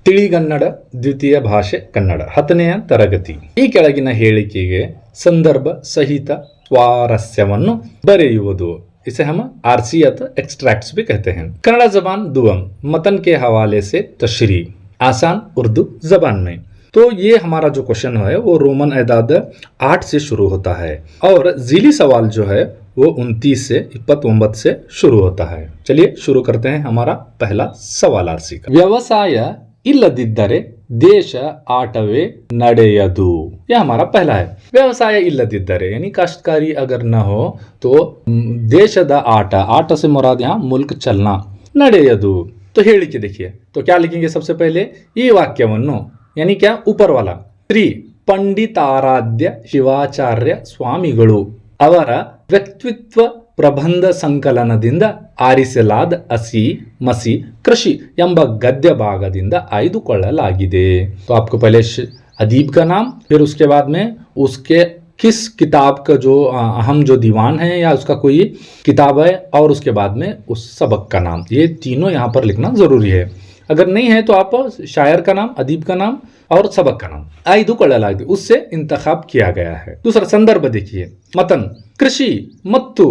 ತಿಳಿಗನ್ನಡ ದ್ವಿತೀಯ ಭಾಷೆ ಕನ್ನಡ 10ನೆಯ ತರಗತಿ. ಈ ಕೆಳಗಿನ ಹೇಳಿಕೆಗೆ ಸಂದರ್ಭ ಸಹಿತ स्वारस्यವನ್ನು बरेयुವುದು. इसे हम आरसीयत एक्सट्रैक्ट्स भी कहते हैं. कन्नड़ा जबान दुअम मतन के हवाले से तशरी आसान उर्दू जबान में. तो ये हमारा जो क्वेश्चन है वो रोमन एदाद 8 से शुरू होता है और जीली सवाल जो है वो 29 से 29 से शुरू होता है. चलिए शुरू करते हैं हमारा पहला सवाल आरसी का. व्यवसाय इಲ್ಲದಿದ್ದರೆ देश आटवे ನಡೆಯದು. ये हमारा पहला है. व्यवसाय इಲ್ಲದಿದ್ದರೆ यानी काश्तकारी अगर न हो तो देशದ आट से मुराद यहाँ मुल्क चलना ನಡೆಯದು. तो ಹೇಳಿಕೆ देखिए तो क्या लिखेंगे सबसे पहले ಈ ವಾಕ್ಯವನ್ನು यानी क्या ऊपर वाला ಶ್ರೀ ಪಂಡಿತಾರಾಧ್ಯ ಶಿವಾಚಾರ್ಯ ಸ್ವಾಮಿಗಳು ಅವರ ವ್ಯಕ್ತಿತ್ವ ಪ್ರಬಂಧ ಸಂಕಲನದಿಂದ ಆರಿಸಲಾದ ಹಸಿ ಮಸಿ ಕೃಷಿ ಎಂಬ ಗದ್ಯ ಭಾಗದಿಂದ ಆಯ್ದುಕೊಳ್ಳಲಾಗಿದೆ. तो आपको पहले अदीब का नाम फिर उसके बाद में उसके किस किताब का जो अहम जो दीवान है या उसका कोई किताब है और उसके बाद में उस सबक का नाम. ये तीनों यहाँ पर लिखना जरूरी है. अगर नहीं है तो आप शायर का नाम अदीब का नाम और सबक का नाम ಆಯ್ದುಕೊಳ್ಳಲಾಗಿದೆ उससे इंतखाब किया गया है. दूसरा संदर्भ देखिए मतन ಕೃಷಿ ಮತ್ತು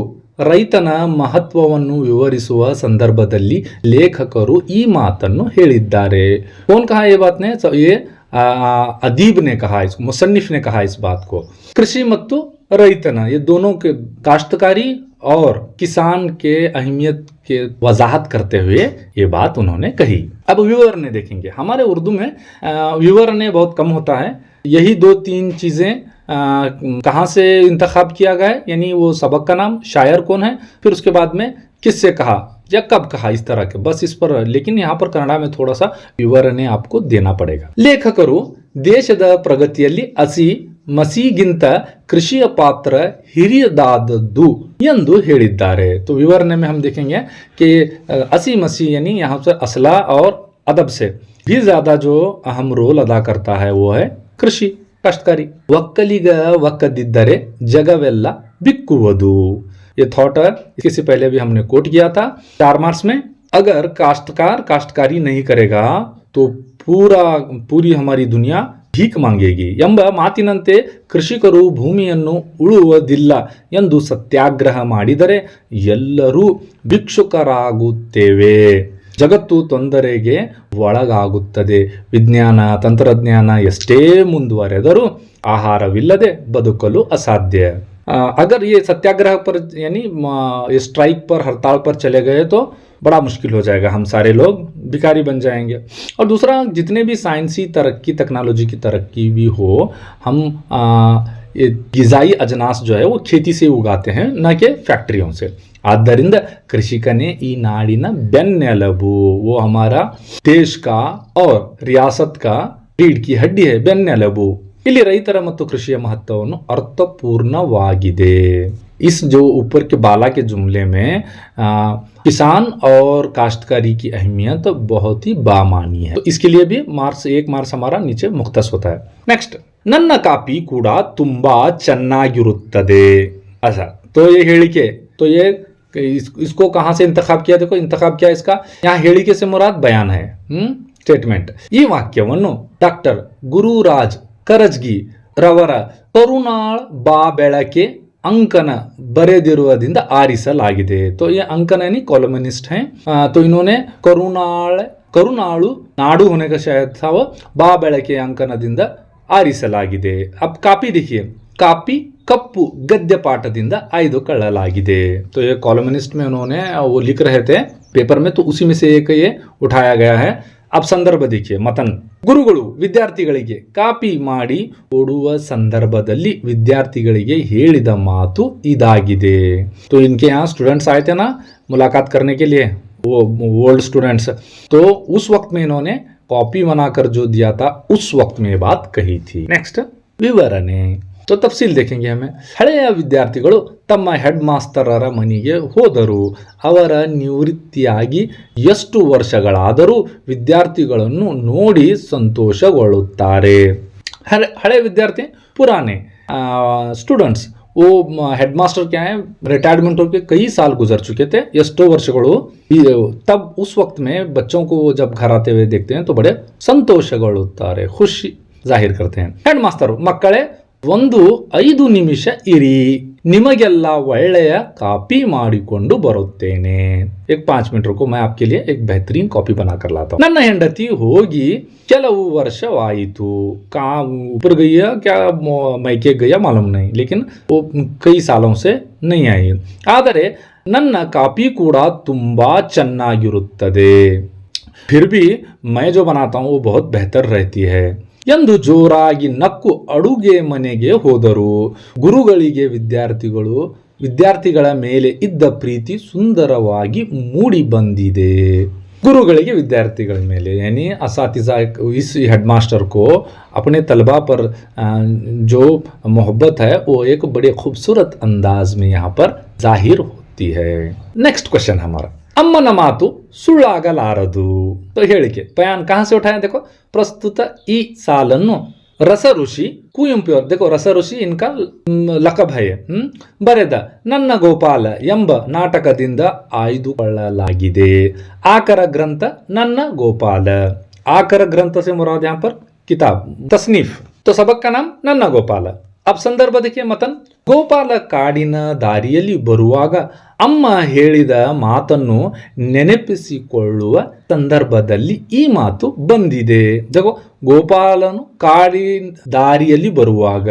ರೈತನ ಮಹತ್ವವನ್ನು ವಿವರಿಸುವ ಸಂದರ್ಭದಲ್ಲಿ ಲೇಖಕರು ಈ ಮಾತನ್ನು ಹೇಳಿದ್ದಾರೆ. कौन कहा ये बात ने? ये अदीब ने कहा, इसको मुसन्निफ ने कहा इस बात को. कृषि ಮತ್ತು रैतना ये दोनों के काश्तकारी और किसान के अहमियत के वजाहत करते हुए ये बात उन्होंने कही. अब विवरण देखेंगे. हमारे उर्दू में विवरण बहुत कम होता है. यही 2-3 चीजें कहाँ से इंतखाब किया गया है यानी वो सबक का नाम, शायर कौन है, फिर उसके बाद में किससे कहा या कब कहा, इस तरह के बस इस पर. लेकिन यहाँ पर कन्नड़ा में थोड़ा सा विवरण आपको देना पड़ेगा. ಲೇಖಕರು ದೇಶದ ಪ್ರಗತಿಯಲ್ಲಿ ಹಸಿ ಮಸಿಗಿಂತ ಕೃಷಿಯ ಪಾತ್ರ ಹಿರಿಯದಾದದ್ದು ಎಂದು ಹೇಳಿದ್ದಾರೆ. तो विवरण में हम देखेंगे कि हसी मसी यानी यहाँ से असला और अदब से भी ज्यादा जो अहम रोल अदा करता है वो है कृषि काश्तकारी. ಒಕ್ಕಲಿಗ ಒಕ್ಕದಿದ್ದರೆ ಜಗವೆಲ್ಲ ಬಿಕ್ಕುವುದು. ये थॉट इससे पहले भी हमने कोट किया था 4 मार्च में. अगर काश्तकार काश्तकारी नहीं करेगा तो पूरी हमारी दुनिया भीख मांगेगी ಎಂಬ ಮಾತಿನಂತೆ ಕೃಷಿಕರು ಭೂಮಿಯನ್ನು ಉಳುವುದಿಲ್ಲ ಎಂದು ಸತ್ಯಾಗ್ರಹ ಮಾಡಿದರೆ ಎಲ್ಲರೂ ಭಿಕ್ಷುಕರಾಗುತ್ತೇವೆ. ಜಗತ್ತು ತೊಂದರೆಗೆ ಒಳಗಾಗುತ್ತದೆ. ವಿಜ್ಞಾನ ತಂತ್ರಜ್ಞಾನ ಎಷ್ಟೇ ಮುಂದುವರೆದರೂ ಆಹಾರವಿಲ್ಲದೆ ಬದುಕಲು ಅಸಾಧ್ಯ. अगर ये सत्याग्रह पर यानी स्ट्राइक पर हड़ताल पर चले गए तो बड़ा मुश्किल हो जाएगा. हम सारे लोग भिखारी बन जाएंगे. और दूसरा जितने भी साइंसी तरक्की टेक्नोलॉजी की तरक्की भी हो हम गिजाई अजनास जो है वो खेती से उगाते हैं न कि फैक्ट्रियों से. ಆದ್ದರಿಂದ ಕೃಷಿಕನೇ ಈ ನಾಡಿನ ಬೆನ್ನೆಲುಬು. वो हमारा देश का और रियासत का रीढ़ की हड्डी है ಬೆನ್ನೆಲುಬು. ಇಲ್ಲಿ ರೈತರ ಮತ್ತು ಕೃಷಿಯ ಮಹತ್ವವನ್ನು ಅರ್ಥಪೂರ್ಣವಾಗಿದೆ. इस जो ऊपर के बाला के जुमले में किसान और काश्तकारी की अहमियत बहुत ही बामानी है. तो इसके लिए भी 1 मार्क्स हमारा नीचे मुख्तस होता है. नेक्स्ट ನನ್ನ ಕಾಪಿ ಕೂಡ ತುಂಬಾ ಚೆನ್ನಾಗಿರುತ್ತದೆ. अच्छा तो ये ಹೇಳಿಕೆ तो ये इसको कहां से इंतखाब किया? देखो इंतखाब किया इसका यहाँ ಹೇಳಿಕೆ से मुराद बयान है स्टेटमेंट. ಈ ವಾಕ್ಯವನ್ನು ಡಾಕ್ಟರ್ ಗುರುರಾಜ್ ಕರಜ್ಗಿ ರವರ ಕರುಣಾಳ್ ಬಾ ಬೆಳಕೆ अंकन बरेदिरुवदिंद आरिಸಲಾಗಿದೆ. तो ये अंकन यानी कॉलमनिस्ट हैं. तो इन्होंने करुणाळु नाडु होने का शायद था वो बा ಬೆಳಕೆ अंकनदिंद ಆರಿಸಲಾಗಿದೆ. अब कापी देखिए कापी कप्पु गद्य पाठದಿಂದ ಆಯ್ದುಕೊಳ್ಳಲಾಗಿದೆ. तो ये कॉलमनिस्ट में उन्होंने वो लिख रहे थे पेपर में तो उसी में से एक ये उठाया गया है. अब संदर्भ देखिए मतन ಗುರುಗಳು ವಿದ್ಯಾರ್ಥಿಗಳಿಗೆ ಕಾಪಿ ಮಾಡಿ ಕೊಡುವ ಸಂದರ್ಭದಲ್ಲಿ ವಿದ್ಯಾರ್ಥಿಗಳಿಗೆ ಹೇಳಿದ ಮಾತು ಇದಾಗಿದೆ. तो इनके यहाँ स्टूडेंट्स आए थे ना मुलाकात करने के लिए वो ओल्ड स्टूडेंट्स. तो उस वक्त में इन्होंने कॉपी बनाकर जो दिया था उस वक्त में बात कही थी. नेक्स्ट विवರಣೆ. तो तफसील देखेंगे हमें. ಹಳೆಯ ವಿದ್ಯಾರ್ಥಿಗಳು ತಮ್ಮ ಹೆಡ್ ಮಾಸ್ತರರ ಮನೆಗೆ ಹೋದರು. ಅವರ ನಿವೃತ್ತಿಯಾಗಿ ಎಷ್ಟು ವರ್ಷಗಳಾದರೂ ವಿದ್ಯಾರ್ಥಿಗಳನ್ನು ನೋಡಿ ಸಂತೋಷಗೊಳ್ಳುತ್ತಾರೆ. ಹಳೆ ವಿದ್ಯಾರ್ಥಿ पुराने स्टूडेंट्स वो हेड मास्टर क्या है, रिटायरमेंट होकर कई साल गुजर चुके थे, ಎಷ್ಟೋ ವರ್ಷಗಳು. तब उस वक्त में बच्चों को जब घर आते हुए देखते हैं तो बड़े ಸಂತೋಷಗೊಳ್ಳುತ್ತಾರೆ, ಖುಷಿ जाहिर करते हैं. हेड मास्टर, ಮಕ್ಕಳೇ ಒಂದು 5 ನಿಮಿಷ ಇರಿ, ನಿಮಗೆಲ್ಲ ಒಳ್ಳೆಯ ಕಾಪಿ ಮಾಡಿಕೊಂಡು ಬರುತ್ತೇನೆ. एक 5 मिनट रुको, मैं आपके लिए एक बेहतरीन कॉपी बना कर लाता हूँ. ನನ್ನ ಹೆಂಡತಿ ಹೋಗಿ ಕೆಲವು ವರ್ಷವಾಯಿತು. कहाँ ऊपर गई है क्या मैके गया मालूम नहीं, लेकिन वो कई सालों से नहीं आई. ಆದರೆ ನನ್ನ ಕಾಪಿ ಕೂಡ ತುಂಬಾ ಚೆನ್ನಾಗಿರುತ್ತದೆ. फिर भी मैं जो बनाता हूँ वो बहुत बेहतर रहती है ಎಂದು ಜೋರಾಗಿ ನಕ್ಕು ಅಡುಗೆ ಮನೆಗೆ ಹೋದರು. ಗುರುಗಳಿಗೆ ವಿದ್ಯಾರ್ಥಿಗಳ ಮೇಲೆ ಇದ್ದ ಪ್ರೀತಿ ಸುಂದರವಾಗಿ ಮೂಡಿ ಬಂದಿದೆ. गुरुಗಳಿಗೆ विद्यार्थियों ಮೇಲೆ यानी असातिज़ा, इस हेडमास्टर को अपने तलबा पर जो मोहब्बत है वो एक बड़े खूबसूरत अंदाज में यहाँ पर जाहिर होती है. नेक्स्ट क्वेश्चन हमारा, ಅಮ್ಮನ ಮಾತು ಸುಳ್ಳಾಗಲಾರದು. तो ಹೇಳಿಕೆ बयान कहाँ से उठाया, देखो प्रस्तुत ಈ ಸಾಲನ್ನು ರಸ ಋಷಿ ಕುವೆಂಪು ಅವರು, देखो रस ऋषि इनका ಲಕಬ್ है, ಬರೆದ ನನ್ನ ಗೋಪಾಲ ಎಂಬ ನಾಟಕದಿಂದ ಆಯ್ದುಕೊಳ್ಳಲಾಗಿದೆ. ಆಕರ ಗ್ರಂಥ ನನ್ನ ಗೋಪಾಲ. आकर ग्रंथ से मुराद यहाँ पर किताब, तसनीफ. तो सबक का नाम नन्ना गोपाल. अब संदर्भ देखिए मतन, ಗೋಪಾಲ ಕಾಡಿನ ದಾರಿಯಲ್ಲಿ ಬರುವಾಗ ಅಮ್ಮ ಹೇಳಿದ ಮಾತನ್ನು ನೆನಪಿಸಿಕೊಳ್ಳುವ ಸಂದರ್ಭದಲ್ಲಿ ಈ ಮಾತು ಬಂದಿದೆ. देखो गोपालन काडिन दारियली बरुवाग,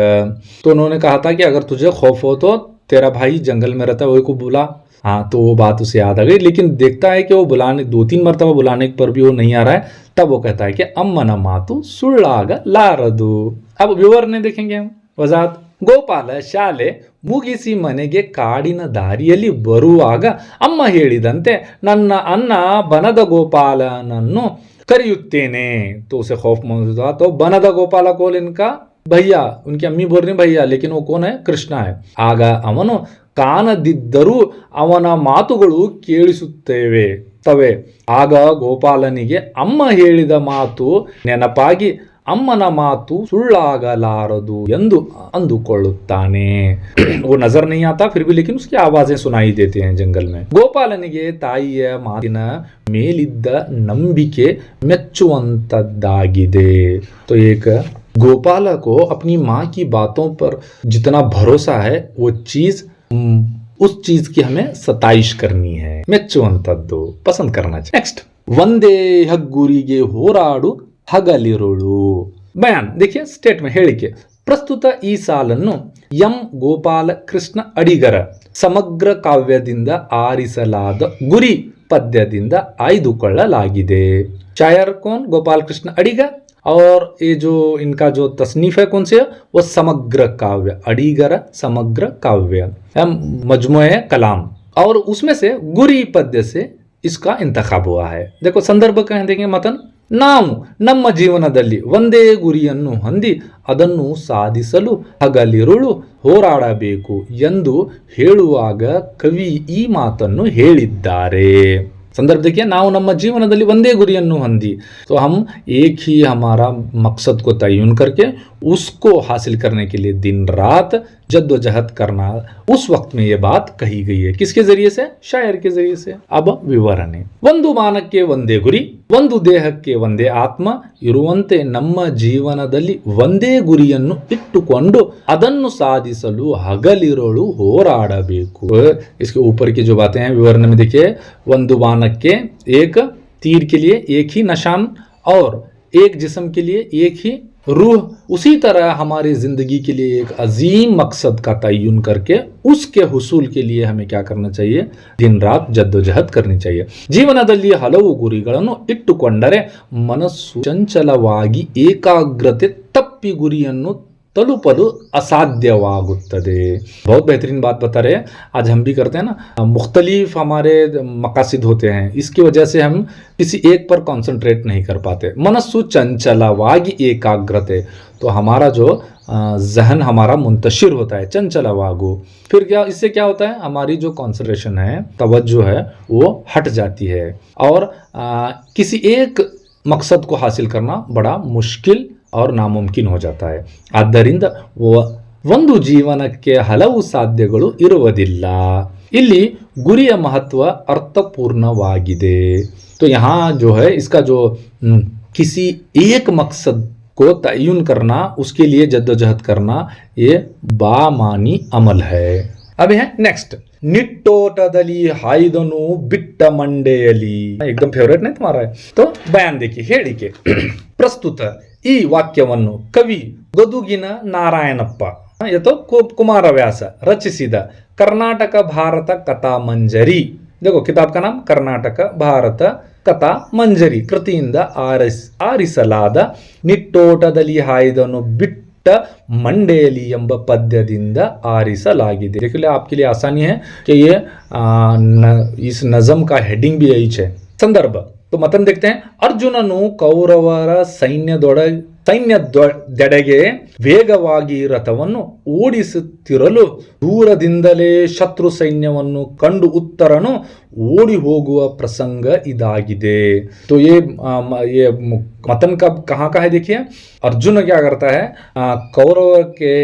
तो उन्होंने कहा था कि अगर तुझे खौफ हो तो तेरा भाई जंगल में रहता है, वही को बुला. हाँ, तो वो बात उसे याद आ गई, लेकिन देखता है कि वो बुलाने 2-3 मरतबा बुलाने पर भी वो नहीं आ रहा है. तब वो कहता है कि अम्मन मातु सुಳ್ಳಾಗ ಲಾರದು. अब विवरण देखेंगे हम. वजाहत, ಗೋಪಾಲ ಶಾಲೆ ಮುಗಿಸಿ ಮನೆಗೆ ಕಾಡಿನ ದಾರಿಯಲ್ಲಿ ಬರುವಾಗ ಅಮ್ಮ ಹೇಳಿದಂತೆ ನನ್ನ ಅನ್ನ ಬನದ ಗೋಪಾಲನನ್ನು ಕರೆಯುತ್ತೇನೆ. तो उसे खौफ महसूस हुआ, तो बनद गोपाल को इनका भैया, उनकी अम्मी बोल रही भैया, लेकिन वो कौन है, कृष्ण है. ಆಗ ಅವನು ಕಾಣದಿದ್ದರೂ ಅವನ ಮಾತುಗಳು ಕೇಳಿಸುತ್ತವೆ. ಆಗ ಗೋಪಾಲನಿಗೆ ಅಮ್ಮ ಹೇಳಿದ ಮಾತು ನೆನಪಾಗಿ ಅಮ್ಮನ ಮಾತು ಸುಳ್ಳಾಗಲಾರದು ಎಂದು ಅಂದುಕೊಳ್ಳುತ್ತಾನೆ. वो नजर नहीं आता फिर भी लेकिन उसकी आवाजें सुनाई देते हैं जंगल में. ಗೋಪಾಲನಿಗೆ ತಾಯಿಯ ಮಾತಿನ ಮೇಲಿದ್ದ ನಂಬಿಕೆ ಮೆಚ್ಚುವಂತದ್ದಾಗಿದೆ. तो एक गोपाल को अपनी माँ की बातों पर जितना भरोसा है वो चीज उस चीज की हमें सताइश करनी है, ಮೆಚ್ಚುವಂತದ್ದು, पसंद करना चाहिए. नेक्स्ट, ಒಂದೇ ಹಗ್ಗುರಿಗೆ ಹೋರಾಡು ಹಗಲಿರುಳು. ಬಯಾನ್ देखिए, स्टेटमेंट ಹೇಳಿಕೆ. ಪ್ರಸ್ತುತ ಈ ಸಾಲನ್ನು ಎಂ ಗೋಪಾಲ ಕೃಷ್ಣ ಅಡಿಗರ ಸಮಗ್ರ ಕಾವ್ಯದಿಂದ ಆರಿಸಲಾದ ಗುರಿ ಪದ್ಯದಿಂದ ಆಯ್ದುಕೊಳ್ಳಲಾಗಿದೆ. शायर कौन, गोपाल कृष्ण अडिगर. और ये जो इनका जो तसनीफ है कौन से, वो समग्र काव्य, अडिगर समग्र काव्य मजमुए कलाम, और उसमें से गुरी पद्य से इसका इंतखाब हुआ है. देखो संदर्भ कह देंगे मतन, ನಾವು ನಮ್ಮ ಜೀವನದಲ್ಲಿ ಒಂದೇ ಗುರಿಯನ್ನು ಹೊಂದಿ ಅದನ್ನು ಸಾಧಿಸಲು ಹಗಲಿರುಳು ಹೋರಾಡಬೇಕು ಎಂದು ಹೇಳುವಾಗ ಕವಿ ಈ ಮಾತನ್ನು ಹೇಳಿದ್ದಾರೆ. संदर्भ देखिए, ನಾವು ನಮ್ಮ ಜೀವನದಲ್ಲಿ ಒಂದೇ ಗುರಿಯನ್ನು ಹೊಂದಿ, तो हम एक ही हमारा मकसद को तयन करके उसको हासिल करने के लिए दिन रात जद्दोजहद करना. उस वक्त में ये बात कही गई है. किसके जरिए से, शायर के जरिए से. अब विवरण है. ಒಂದು ಬಾಣಕ್ಕೆ ಒಂದೇ ಗುರಿ, ಒಂದು ದೇಹಕ್ಕೆ ಒಂದೇ ಆತ್ಮ ಇರುವಂತೆ ನಮ್ಮ ಜೀವನದಲ್ಲಿ ಒಂದೇ ಗುರಿಯನ್ನು ಇಟ್ಟುಕೊಂಡು ಅದನ್ನು ಸಾಧಿಸಲು ಹಗಲಿರುಳು ಹೋರಾಡಬೇಕು. इसके ऊपर की जो बातें हैं विवरण में देखिए, ಒಂದು ಬಾಣಕ್ಕೆ एक तीर के लिए एक ही निशान और एक जिस्म के लिए एक ही रूह, उसी तरह हमारी जिंदगी के लिए एक अजीम मकसद का तयन करके उसके हुसूल के लिए हमें क्या करना चाहिए, दिन रात जद्दोजहद करनी चाहिए. ಜೀವನದಲ್ಲಿ ಹಲವು ಗುರಿಗಳನ್ನು ಇಟ್ಟುಕೊಂಡರೆ ಮನಸ್ಸು ಚಂಚಲವಾಗಿ ಏಕಾಗ್ರತೆ ತಪ್ಪಿ ಗುರಿಯನ್ನು तलुपलु असाध्यवागुत्तदे. बहुत बेहतरीन बात बता रहे हैं. आज हम भी करते हैं ना, मुख्तलिफ हमारे मकासिद होते हैं, इसकी वजह से हम किसी एक पर कॉन्सेंट्रेट नहीं कर पाते. मनस्सु चंचलवागी एकाग्रते, तो हमारा जो जहन हमारा मुंतशिर होता है, चंचलवागु. फिर क्या, इससे क्या होता है, हमारी जो कॉन्सेंट्रेशन है, तवज्जो है, वो हट जाती है और किसी एक मकसद को हासिल करना बड़ा मुश्किल और नामुमकिन हो जाता है. ಆದ್ದರಿಂದ ಒಂದು ಜೀವನಕ್ಕೆ ಹಲವು ಸಾಧ್ಯಗಳು ಇರುವುದಿಲ್ಲ. ಇಲ್ಲಿ ಗುರಿಯ महत्व अर्थपूर्णवाಗಿದೆ. तो यहाँ जो है इसका जो किसी एक मकसद को तयन करना, उसके लिए जद्दोजहद करना, ये बामानी अमल है. अब है नेक्स्ट, निट्टोटदली हाइदनु बिट्ट मंडेयली. एकदम फेवरेट नहीं तुम्हारा है. तो बयान देखिए, ಹೇಳಿಕೆ. ಪ್ರಸ್ತುತ ಈ ವಾಕ್ಯವನ್ನು ಕವಿ ಗದುಗಿನ ನಾರಾಯಣಪ್ಪ ಅಥವಾ ಕುಮಾರವ್ಯಾಸ ರಚಿಸಿದ कर्नाटक भारत कथा मंजरी, देखो किताब का नाम कर्नाटक भारत ಕಥಾ ಮಂಜರಿ ಕೃತಿಯಿಂದ ಆರಿಸಲಾದ ನಿಟ್ಟೋಟದಲ್ಲಿ ಹಾಯ್ದನು ಬಿಟ್ಟ ಮಂಡೇಲಿ ಎಂಬ ಪದ್ಯದಿಂದ ಆರಿಸಲಾಗಿದೆ. देखिए आपके लिए आसानी है कि ये इस नज़म का हेडिंग भी यही है. संदर्भ तो मतन देखते हैं. अर्जुननु कौरವರ ಸೈನ್ಯದೆಡೆಗೆ ವೇಗವಾಗಿ ರಥವನ್ನು ಓಡಿಸುತ್ತಿರಲು ದೂರದಿಂದಲೇ ಶತ್ರು ಸೈನ್ಯವನ್ನು ಕಂಡು ಉತ್ತರನು ಓಡಿ ಹೋಗುವ ಪ್ರಸಂಗ ಇದಾಗಿದೆ. तो ये मतन का कहाँ का है देखिए. अर्जुन क्या करता है, कौरव के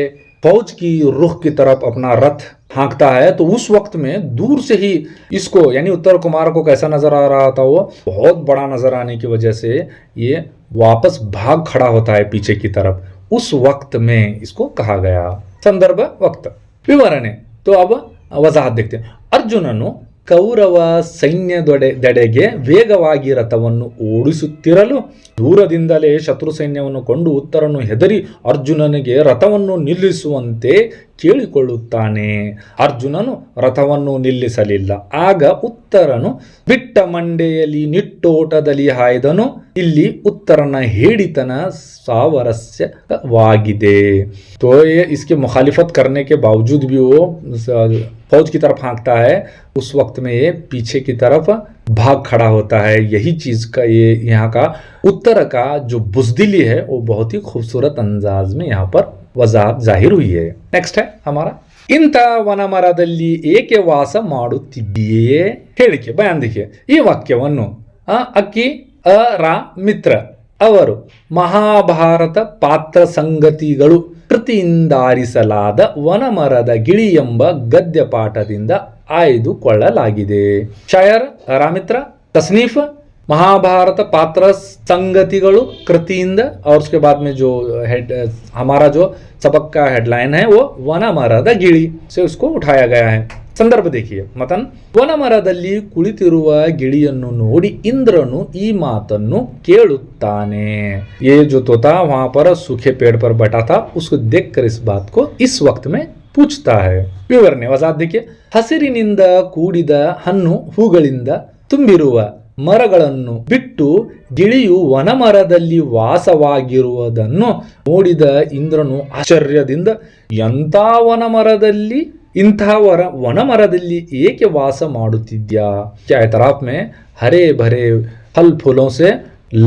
फौज की रुख की तरफ अपना रथ हाँकता है. तो उस वक्त में दूर से ही इसको यानी उत्तर कुमार को कैसा नजर आ रहा था, वो बहुत बड़ा नजर आने की वजह से ये वापस भाग खड़ा होता है पीछे की तरफ. उस वक्त में इसको कहा गया. संदर्भ वक्त विवरणೆ. तो अब वजाहत देखते हैं. अर्जुननु ಕೌರವ ಸೈನ್ಯದೆಡೆಗೆ ವೇಗವಾಗಿ ರಥವನ್ನು ಓಡಿಸುತ್ತಿರಲು ದೂರದಿಂದಲೇ ಶತ್ರು ಸೈನ್ಯವನ್ನು ಕೊಂಡು ಉತ್ತರನು ಹೆದರಿ ಅರ್ಜುನನಿಗೆ ರಥವನ್ನು ನಿಲ್ಲಿಸುವಂತೆ ಕೇಳಿಕೊಳ್ಳುತ್ತಾನೆ. ಅರ್ಜುನನು ರಥವನ್ನು ನಿಲ್ಲಿಸಲಿಲ್ಲ. ಆಗ ಉತ್ತರನು ಬಿಟ್ಟ ಮಂಡೆಯಲ್ಲಿ ನಿಟ್ಟೋಟದಲ್ಲಿ ಹಾಯ್ದನು. ಇಲ್ಲಿ ಉತ್ತರನ ಹೇಡಿತನ ಸಾಮರಸ್ಯವಾಗಿದೆ. तो ये इसके मुखालिफत करने के बावजूद भी वो फौज की तरफ हाँकता है. उस वक्त में ये पीछे की तरफ भाग खड़ा होता है. यही चीज का ये यहाँ का उत्तर का जो बुजदिली है वो बहुत ही खूबसूरत अंदाज में यहाँ पर वजाहत जाहिर हुई है. नेक्स्ट है हमारा, ಇಂಥ ವನಮರದಲ್ಲಿ ಏಕೆ ವಾಸ ಮಾಡುತ್ತಿದ್ದೀಯೇ. ಹೇಳಿಕೆ ಬಯಾನ್ देखिए. ಈ ವಾಕ್ಯವನ್ನು ಅಕ್ಕಿ ರ ಮಿತ್ರ ಅವರು ಮಹಾಭಾರತ ಪಾತ್ರ ಸಂಗತಿಗಳು ಕೃತಿಯಿಂದಾರಿಸಲಾದ ವನಮರದ ಗಿಳಿ ಎಂಬ ಗದ್ಯ ಪಾಠದಿಂದ ಆಯ್ದುಕೊಳ್ಳಲಾಗಿದೆ. ಶಾಯರ್ ರಾಮಿತ್ರ, तसनीफ महाभारत पात्र संगतिಗಳು कृतिಯಿಂದ, और उसके बाद में जो हमारा जो सबक का हेडलाइन है वो वनमರದ ಗಿಳಿ से उसको उठाया गया है. संदर्भ देखिए. मतन ವನಮರದಲ್ಲಿ ಕುಳಿತಿರುವ ಗಿಳಿಯನ್ನು ನೋಡಿ ಇಂದ್ರನು ಈ ಮಾತನ್ನು ಕೇಳುತ್ತಾನೆ. ये जो तोता वहां पर सूखे पेड़ पर बैठा था उसको देखकर इस बात को इस वक्त में पूछता है. ವಿವರಣೆ ವಜಾಹತ್ देखिए. ಹಸಿರಿನಿಂದ ಕೂಡಿದ ಹಣ್ಣು ಹೂಗಳಿಂದ ತುಂಬಿರುವ ಮರಗಳನ್ನು ಬಿಟ್ಟು ಗಿಳಿಯು ವನಮರದಲ್ಲಿ ವಾಸವಾಗಿರುವುದನ್ನು ನೋಡಿದ ಇಂದ್ರನು ಆಶ್ಚರ್ಯದಿಂದ ಇಂತಹ ವನಮರದಲ್ಲಿ ಏಕೆ ವಾಸ ಮಾಡುತ್ತಿದ್ಯಾ. क्या एतराफ में हरे भरे फल फूलों से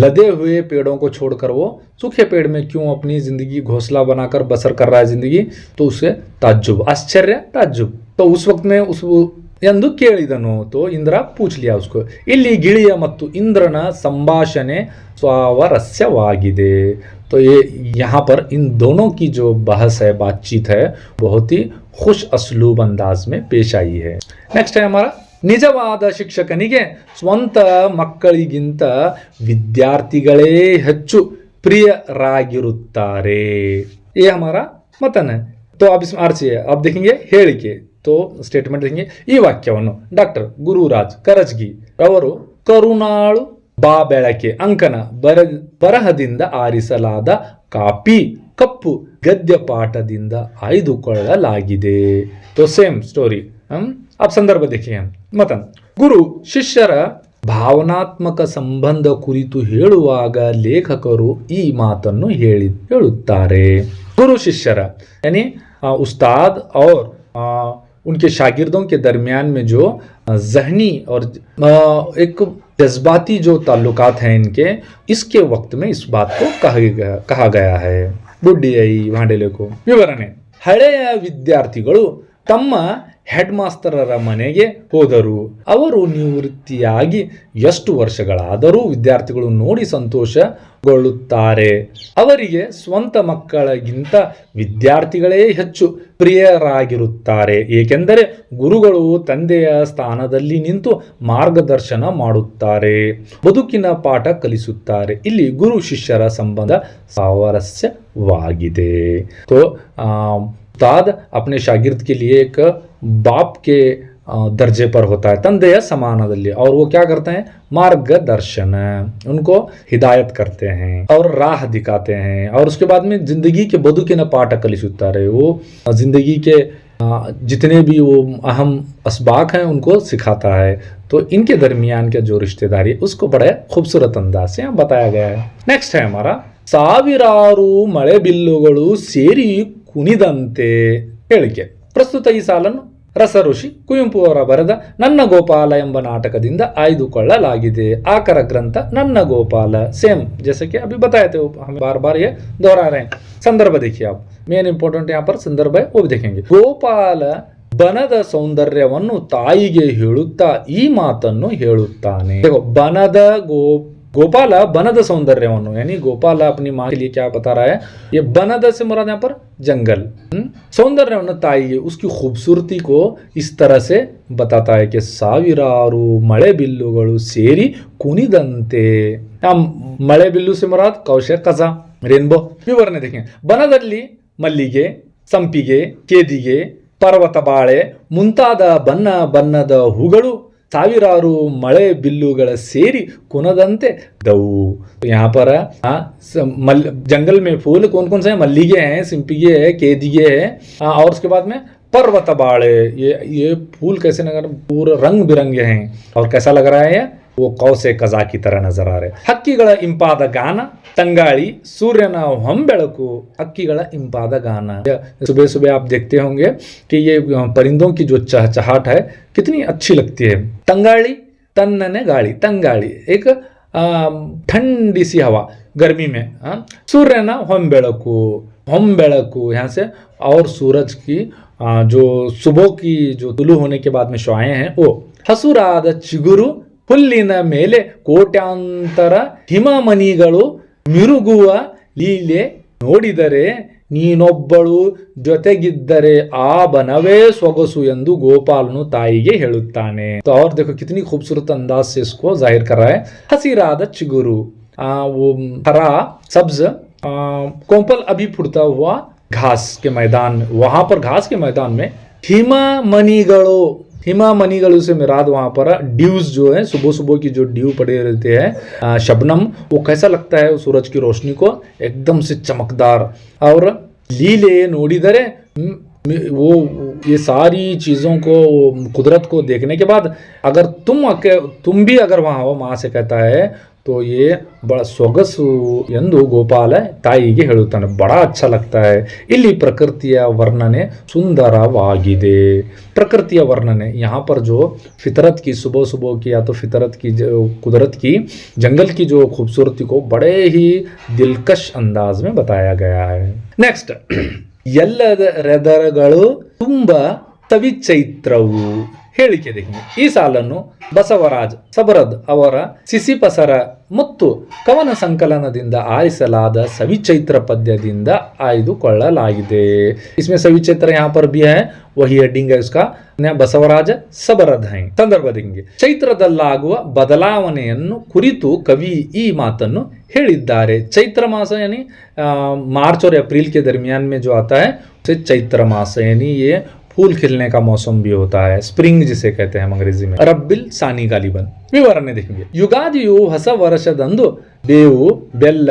लदे हुए पेड़ों को छोड़कर वो सूखे पेड़ में क्यों अपनी जिंदगी घोंसला बनाकर बसर कर रहा है जिंदगी. तो उसे ताज्जुब, आश्चर्य, ताज्जुब. तो उस वक्त में उस ಎಂದು ಕೇಳಿದನು. तो ಇಂದ್ರ पूछ लिया उसको. ಇಲ್ಲಿ ಗಿಳಿಯ ಮತ್ತು ಇಂದ್ರನ ಸಂಭಾಷಣೆ स्वारस्यवाಗಿದೆ. तो ये यहाँ पर इन दोनों की जो बहस है, बातचीत है, बहुत ही खुश असलूब अंदाज में पेश आई है. नेक्स्ट है हमारा, ನಿಜವಾದ ಶಿಕ್ಷಕನಿಗೆ ಸ್ವಂತ ಮಕ್ಕಳಿಗಿಂತ ವಿದ್ಯಾರ್ಥಿಗಳೇ ಹೆಚ್ಚು ಪ್ರಿಯರಾಗಿರುತ್ತಾರೆ. ये हमारा मतन है. तो अब इसमें अर्थ है, अब देखेंगे ಹೇಳಿಕೆ. तो ಸ್ಟೇಟ್ಮೆಂಟ್ देखेंगे. ಈ ವಾಕ್ಯವನ್ನು ಡಾಕ್ಟರ್ ಗುರುರಾಜ್ ಕರಜ್ಗಿ ಅವರು ಕರುಣಾಳು ಬಾ ಬೆಳಕೆ ಅಂಕನ ಬರಹದಿಂದ ಆರಿಸಲಾದ ಕಾಪಿ ಕಪ್ಪು ಗದ್ಯ ಪಾಠದಿಂದ ಆಯ್ದುಕೊಳ್ಳಲಾಗಿದೆ. तो सेम स्टोरी. अब संदर्भ देखिए. मतन ಗುರು ಶಿಷ್ಯರ ಭಾವನಾತ್ಮಕ ಸಂಬಂಧ ಕುರಿತು ಹೇಳುವಾಗ ಲೇಖಕರು ಈ ಮಾತನ್ನು ಹೇಳುತ್ತಾರೆ. गुरु शिष्यर यानी उस्ताद और उनके शागिर्दों के दरमियान में जो जहनी और एक जज्बाती जो ताल्लुकात हैं इनके, इसके वक्त में इस बात को कहा गया है. ಬುಡ್ಡಿಯೈ ವಾಂಡೆಲೆಕು ವಿವರಣೆ. ಹಳೆಯ ವಿದ್ಯಾರ್ಥಿಗಳು ತಮ್ಮ ಹೆಡ್ ಮಾಸ್ತರರ ಮನೆಗೆ ಹೋದರು. ಅವರು ನಿವೃತ್ತಿಯಾಗಿ ಎಷ್ಟು ವರ್ಷಗಳಾದರೂ ವಿದ್ಯಾರ್ಥಿಗಳು ನೋಡಿ ಸಂತೋಷಗೊಳ್ಳುತ್ತಾರೆ. ಅವರಿಗೆ ಸ್ವಂತ ಮಕ್ಕಳಿಗಿಂತ ವಿದ್ಯಾರ್ಥಿಗಳೇ ಹೆಚ್ಚು ಪ್ರಿಯರಾಗಿರುತ್ತಾರೆ, ಏಕೆಂದರೆ ಗುರುಗಳು ತಂದೆಯ ಸ್ಥಾನದಲ್ಲಿ ನಿಂತು ಮಾರ್ಗದರ್ಶನ ಮಾಡುತ್ತಾರೆ, ಬದುಕಿನ ಪಾಠ ಕಲಿಸುತ್ತಾರೆ. ಇಲ್ಲಿ ಗುರು ಶಿಷ್ಯರ ಸಂಬಂಧ ಸಾಮರಸ್ಯವಾಗಿದೆ. तो उस्ताद अपने शागिर्द के लिए एक बाप के दर्जे पर होता है, ತಂದೆಯ ಸಮಾನದಲ್ಲಿ, और वो क्या करते हैं, मार्गदर्शन, उनको हिदायत करते हैं और राह दिखाते हैं, और उसके बाद में जिंदगी के बदुकिನ पाठ कलिಸುತ್ತಾರೆ. वो जिंदगी के जितने भी वो अहम असबाक हैं उनको सिखाता है. तो इनके दरमियान का जो रिश्तेदारी उसको बड़े खूबसूरत अंदाज से यहाँ बताया गया है. नेक्स्ट है हमारा ಸಾವಿರಾರು ಮಳೆ ಬಿಲ್ಲುಗಳು ಸೇರಿ ಕುಣಿದಂತೆ ಹೇಳಿಕೆ. ಪ್ರಸ್ತುತ ಈ ಸಾಲನ್ನು ರಸಋಷಿ ಕುವೆಂಪು ಅವರ ಬರೆದ ನನ್ನ ಗೋಪಾಲ ಎಂಬ ನಾಟಕದಿಂದ ಆಯ್ದುಕೊಳ್ಳಲಾಗಿದೆ. ಆಕರ ಗ್ರಂಥ ನನ್ನ ಗೋಪಾಲ, सेम जैसे कि अभी बताए थे, हम बार बार ये दोहरा रहे हैं. संदर्भ देखिए आप, मेन इंपॉर्टेंट यहाँ पर संदर्भ है, वो भी देखेंगे. ಗೋಪಾಲ ಬನದ ಸೌಂದರ್ಯವನ್ನು ತಾಯಿಗೆ ಹೇಳುತ್ತಾ ಈ ಮಾತನ್ನು ಹೇಳುತ್ತಾನೆ. देखो ಬನದ गोपाल बनद सौंदर्यವನ್ನು, यानी गोपाल अपनी माँ के लिए क्या बता रहा है, ये बनद से मुराद यहाँ पर जंगल, सौंदर्यವನ್ನು ತಾಯಿಗೆ, उसकी खूबसूरती को इस तरह से बताता है कि ಸಾವಿರಾರು ಮಳೆ ಬಿಲ್ಲುಗಳು ಸೇರಿ ಕುಣಿದಂತೆ. ಮಳೆ ಬಿಲ್ಲು से मुराद कौशे कजा रेनबो विवरणೆ देखें. ಬನದಲ್ಲಿ ಮಲ್ಲಿಗೆ, ಸಂಪಿಗೆ, ಕೇದಿಗೆ, ಪರ್ವತ ಬಾಳೆ ಮುಂತಾದ ಬಣ್ಣ ಬಣ್ಣದ ಹೂಗಳು ಸಾವಿರಾರು ಮಳೆ ಬಿಲ್ಲುಗಳ ಸೇರಿ ಕುನದಂತೆ दऊ. यहाँ पर जंगल में फूल कौन कौन से हैं, मल्लिगे हैं, सिंपिगे है, केदिगे है, और उसके बाद में पर्वत बाड़े. ये फूल कैसे नगर पूरे रंग बिरंगे हैं, और कैसा लग रहा है, वो कौसे कजा की तरह नजर आ रहे. ಹಕ್ಕಿಗಳ ಇಂಪಾದ ಗಾನ, ತಂಗಾಳಿ, सूर्यನ ಹೊಂಬೆಳಕು, ಹಕ್ಕಿಗಳ ಇಂಪಾದ ಗಾನ. सुबह सुबह आप देखते होंगे कि ये परिंदों की जो चहचहाट है कितनी अच्छी लगती है. ತಂಗಾಳಿ, तन्नने गाड़ी, ತಂಗಾಳಿ एक ठंडी सी हवा गर्मी में. सूर्यನ ಹೊಂಬೆಳಕು, ಹೊಂಬೆಳಕು यहाँ से, और सूरज की जो सुबह की जो तुलु होने के बाद में शुआएं हैं वो. ಹಸುರಾದ ಚಿಗುರು, ಹುಲ್ಲಿನ ಮೇಲೆ ಕೋಟ್ಯಾಂತರ ಹಿಮಮಣಿಗಳು ಮಿರುಗುವ ಲೀಲೆ ನೋಡಿದರೆ, ನೀನೊಬ್ಬಳು ಜೊತೆಗಿದ್ದರೆ ಆ ಬನವೇ ಸೊಗಸು ಎಂದು ಗೋಪಾಲನು ತಾಯಿಗೆ ಹೇಳುತ್ತಾನೆ. तो और देखो कितनी खूबसूरत अंदाज से इसको जाहिर कर रहा है. हसीराद चिगुरु, वो हरा सब्ज कोंपल अभी फुटता हुआ घास के मैदान में, वहां पर घास के मैदान में हिममणिಗಳು, हिमामणिಗಳು से मुराद वहां पर ड्यूज जो है, सुबह सुबह की जो ड्यू पड़े रहते हैं, शबनम, वो कैसा लगता है सूरज की रोशनी को, एकदम से चमकदार. और लीले नोड़ीदरे, वो ये सारी चीज़ों को, कुदरत को देखने के बाद अगर तुम भी अगर वहाँ हो, माँ से कहता है, तो ये बड़ा ಸೊಗಸು ಎಂದು ಗೋಪಾಲ ತಾಯಿಗೆ ಹೇಳುತ್ತಾನೆ. बड़ा अच्छा लगता है. ಇಲ್ಲಿ ಪ್ರಕೃತಿಯ ವರ್ಣನೆ ಸುಂದರವಾಗಿದೆ. प्रकृतिय वर्णने यहाँ पर जो फितरत की, सुबह सुबह की या तो फितरत की, जो कुदरत की, जंगल की जो खूबसूरती को बड़े ही दिलकश अंदाज में बताया गया है. नेक्स्ट, ಎಲ್ಲದರೆದರಗಳು ತುಂಬ ಸವಿಚೈತ್ರವು ಹೇಳಿಕೆ. देखिए ಈ ಸಾಲನ್ನು ಬಸವರಾಜ್ ಸಬರದ್ ಅವರ ಸಿಸಿಪಸರ ಮತ್ತು ಕವನ ಸಂಕಲನದಿಂದ ಆರಿಸಲಾದ ಸವಿಚೈತ್ರ ಪದ್ಯದಿಂದ ಆಯ್ದುಕೊಳ್ಳಲಾಗಿದೆ. इसमें सविचैत्र यहाँ पर भी है, वही हेडिंग है उसका, ಬಸವರಾಜ ಸಬರದ್ है. ಸಂದರ್ಭ देंगे. ಚೈತ್ರದಲ್ಲಾಗುವ ಬದಲಾವಣೆಯನ್ನು ಕುರಿತು ಕವಿ ಈ ಮಾತನ್ನು ಹೇಳಿದ್ದಾರೆ. ಚೈತ್ರ ಮಾಸ यानी मार्च और अप्रैल के दरमियान में जो आता है उसे चैत्र मास, यानी ये फूल खिलने का मौसम भी होता है, स्प्रिंग जिसे कहते हैं अंग्रेजी में. रब्बिल सानी गालिबन विवरण देखेंगे. ಯುಗಾದಿಯು ಹೊಸ ವರ್ಷದಂದು ಬೇವು ಬೆಲ್ಲ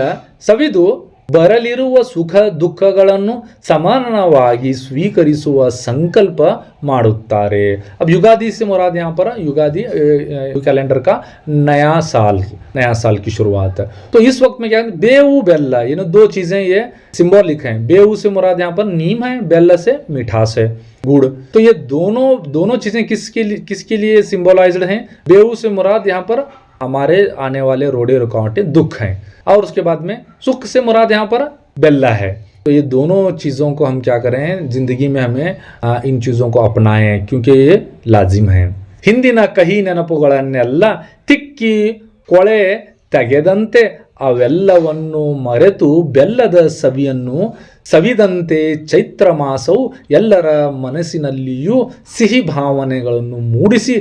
ಸವಿದು ಬರಲಿರುವ ಸುಖ ದುಃಖಗಳನ್ನು ಸಮಾನವಾಗಿ ಸ್ವೀಕರಿಸುವ ಸಂಕಲ್ಪ ಮಾಡುತ್ತಾರೆ. अब युगादि से मुराद यहाँ पर युगादि कैलेंडर का नया साल की शुरुआत है. तो इस वक्त में क्या है, बेऊ बेल्ला, ये दो चीजें ये सिंबॉलिक हैं. बेऊ से मुराद यहाँ पर नीम है, बेल्ला से मिठास है, गुड़. तो ये दोनों चीजें किसके लिए सिंबलाइज्ड हैं. बेऊ से मुराद यहाँ पर हमारे आने वाले रोड़े रुकावटें दुख हैं, और उसके बाद में सुख से मुराद यहाँ पर बेल्ला है. तो ये दोनों चीज़ों को हम क्या करें, जिंदगी में हमें इन चीज़ों को अपनाएं क्योंकि ये लाजिम है. ಹಿಂದಿನ ಕಹಿ ನೆನಪುಗಳನ್ನೆಲ್ಲ ತಿಕ್ಕಿ ಕೊಳೆ ತೆಗೆದಂತೆ ಅವೆಲ್ಲವನ್ನು ಮರೆತು ಬೆಲ್ಲದ ಸವಿಯನ್ನು ಸವಿದಂತೆ ಚೈತ್ರ ಮಾಸವು ಎಲ್ಲರ ಮನಸ್ಸಿನಲ್ಲಿಯೂ ಸಿಹಿ ಭಾವನೆಗಳನ್ನು ಮೂಡಿಸಿ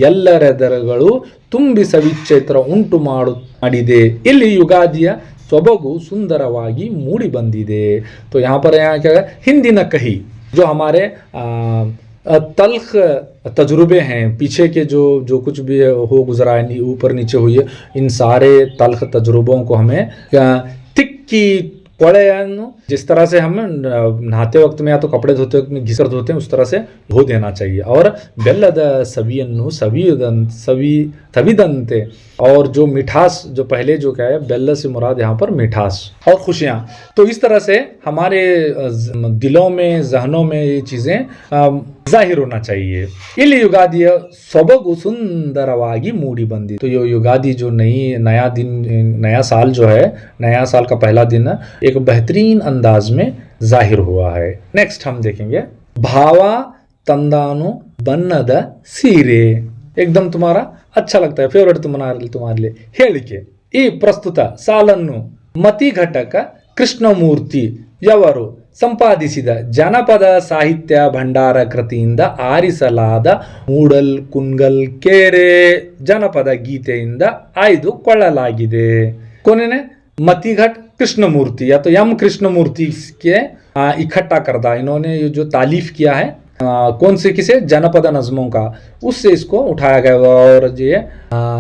ಎಲ್ಲರೆದರಗಳು ತುಂಬಿ ಸವಿಚೈತ್ರ ಉಂಟು ಮಾಡಿದೆ. ಇಲ್ಲಿ ಯುಗಾದಿಯ ಸೊಬಗು ಸುಂದರವಾಗಿ ಮೂಡಿ ಬಂದಿದೆ. तो यहाँ पर क्या ಹಿಂದಿನ ಕಹಿ जो हमारे तल्ख तजुर्बे हैं, पीछे के जो कुछ भी हो गुजरा है, ऊपर नीचे हुई है, इन सारे तल्ख तजुर्बों को हमें तिक्की ಕೊಳೆಯನ್ನು जिस तरह से हम नहाते वक्त में या तो कपड़े धोते वक्त में घिसर धोते हैं उस तरह से धो देना चाहिए. और ಬೆಲ್ಲದ ಸವಿಯನ್ನು सविदंते और जो मिठास, जो पहले जो क्या है बेल्ल से मुराद यहाँ पर मिठास और खुशियाँ, तो इस तरह से हमारे दिलों में जहनों में ये चीज़ें जाहिर होना चाहिए. ಇಲ್ಲಿ ಯುಗಾದಿಯ ಸೊಬಗು सुंदरವಾಗಿ ಮೂಡಿ ಬಂದಿದೆ. तो ये युगादि जो नया दिन, नया साल जो है, नया साल का पहला दिन एक बेहतरीन अंदाज में जाहिर हुआ है. नेक्स्ट हम देखेंगे भाव ತಂದಾನು ಬಣ್ಣದ ಸೀರೆ. एकदम तुम्हारा अच्छा लगता है, फेवरेट तुम्हारे लिए. ಹೇಳಿಕೆ ಈ ಪ್ರಸ್ತುತ ಸಾಲನ್ನು ಮತಿ ಘಟಕ ಕೃಷ್ಣಮೂರ್ತಿ ಯವರು ಸಂಪಾದಿಸಿದ ಜನಪದ ಸಾಹಿತ್ಯ ಭಂಡಾರ ಕೃತಿಯಿಂದ ಆರಿಸಲಾದ ಮೂಡಲ್ ಕುನ್ಗಲ್ ಕೆರೆ ಜನಪದ ಗೀತೆಯಿಂದ ಆಯ್ದುಕೊಳ್ಳಲಾಗಿದೆ. ಕೊನೆನೆ मतिघट कृष्णमूर्ति या तो यम कृष्णमूर्ति के इकट्ठा करता, इन्होंने ये जो तालीफ किया है कौन से किसे जनपद नज़मों का, उससे इसको उठाया गया. और ये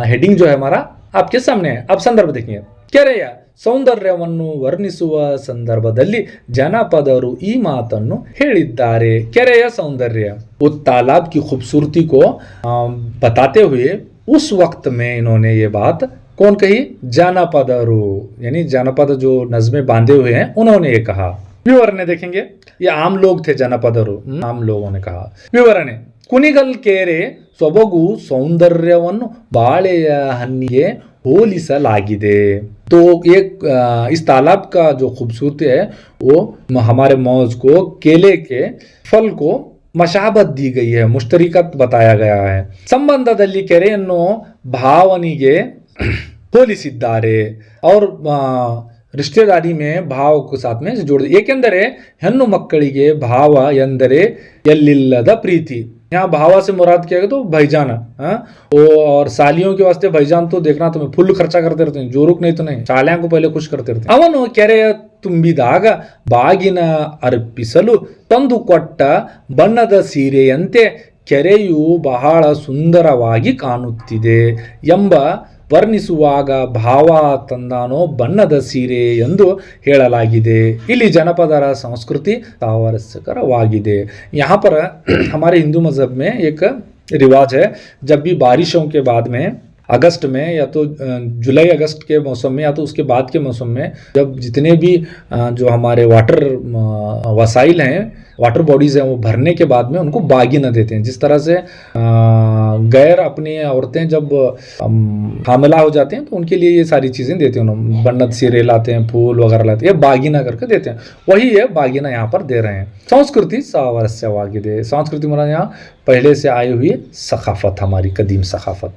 हेडिंग जो है हमारा आपके सामने है. अब संदर्भ देखिए. ಕೆರೆಯ ಸೌಂದರ್ಯವನ್ನು ವರ್ಣಿಸುವ ಸಂದರ್ಭದಲ್ಲಿ ಜನಪದರು ಈ ಮಾತನ್ನು ಹೇಳಿದ್ದಾರೆ. ಕೆರೆಯ सौंदर्य, वो तालाब की खूबसूरती को बताते हुए उस वक्त में इन्होंने ये बात कौन कही, जानपदरू, यानी जानपद जो नज़में बांधे हुए हैं उन्होंने ये कहा. विवरण देखेंगे, ये आम लोग थे जानपदरू, आम लोगों ने कहा. विवरण ಕುಣಿಗಲ್ ಕೆರೆ ಸೊಬಗು ಸೌಂದರ್ಯವನ್ನು ಬಾಳೆಯ ಹಣ್ಣಿಗೆ ಹೋಲಿಸಲಾಗಿದೆ. तो एक इस तालाब का जो खूबसूरती है वो हमारे मौज को केले के फल को ಮಶಾಬತ್ ದಿ ಗई है, ಮುಶ್ತರಿಕತ್ बताया गया है. ಸಂಬಂಧದಲ್ಲಿ ಕೆರೆಯನ್ನು ಭಾವನಿಗೆ ಹೋಲಿಸಿದ್ದಾರೆ. और रिश्तेदारी में भाव के साथ में जोड़ दिए. ಏಕೆಂದರೆ ಹೆಣ್ಣು ಮಕ್ಕಳಿಗೆ ಭಾವ ಎಂದರೆ ಎಲ್ಲಿಲ್ಲದ ಪ್ರೀತಿ. यहाँ भावा से मुराद किया गया तो भाईजान, और सालियों के वास्ते भाईजान तो देखना तुम्हें फुल खर्चा करते रहते हैं, जोरुक नहीं तो नहीं, सालियां को पहले खुश करते रहते हैं. ಅವನು ಕೆರೆಯ ತುಂಬಿದಾಗ ಬಾಗಿನ ಅರ್ಪಿಸಲು ತಂದು ಕೊಟ್ಟ ಬಣ್ಣದ ಸೀರೆಯಂತೆ ಕೆರೆಯು ಬಹಳ ಸುಂದರವಾಗಿ ಕಾಣುತ್ತಿದೆ ಎಂಬ ವರ್ಣಿಸುವಾಗ ಭಾವ ತಂದಾನೋ ಬಣ್ಣದ ಸೀರೆ ಎಂದು ಹೇಳಲಾಗಿದೆ. ಇಲ್ಲಿ ಜನಪದರ ಸಂಸ್ಕೃತಿ सामरस्यकरवाಗಿದೆ. यहाँ पर हमारे हिंदू मजहब में एक रिवाज है, जब भी बारिशों के बाद में अगस्त में या तो जुलाई अगस्त के मौसम में या तो उसके बाद के मौसम में, जब जितने भी जो हमारे वाटर वसाइल हैं, वाटर बॉडीज़ हैं, वो भरने के बाद में उनको बागिना देते हैं. जिस तरह से गैर अपनी औरतें जब हामिला हो जाते हैं तो उनके लिए ये सारी चीज़ें देते हैं, बन्नत सिरे लाते हैं, फूल वगैरह लाते हैं, ये बागिना करके देते हैं. वही है बागिना यहाँ पर दे रहे हैं. संस्कृति सामरस्यवाಗಿದೆ. संस्कृति मतलब यहाँ पहले से आई हुई सखाफत, हमारी कदीम सखाफत.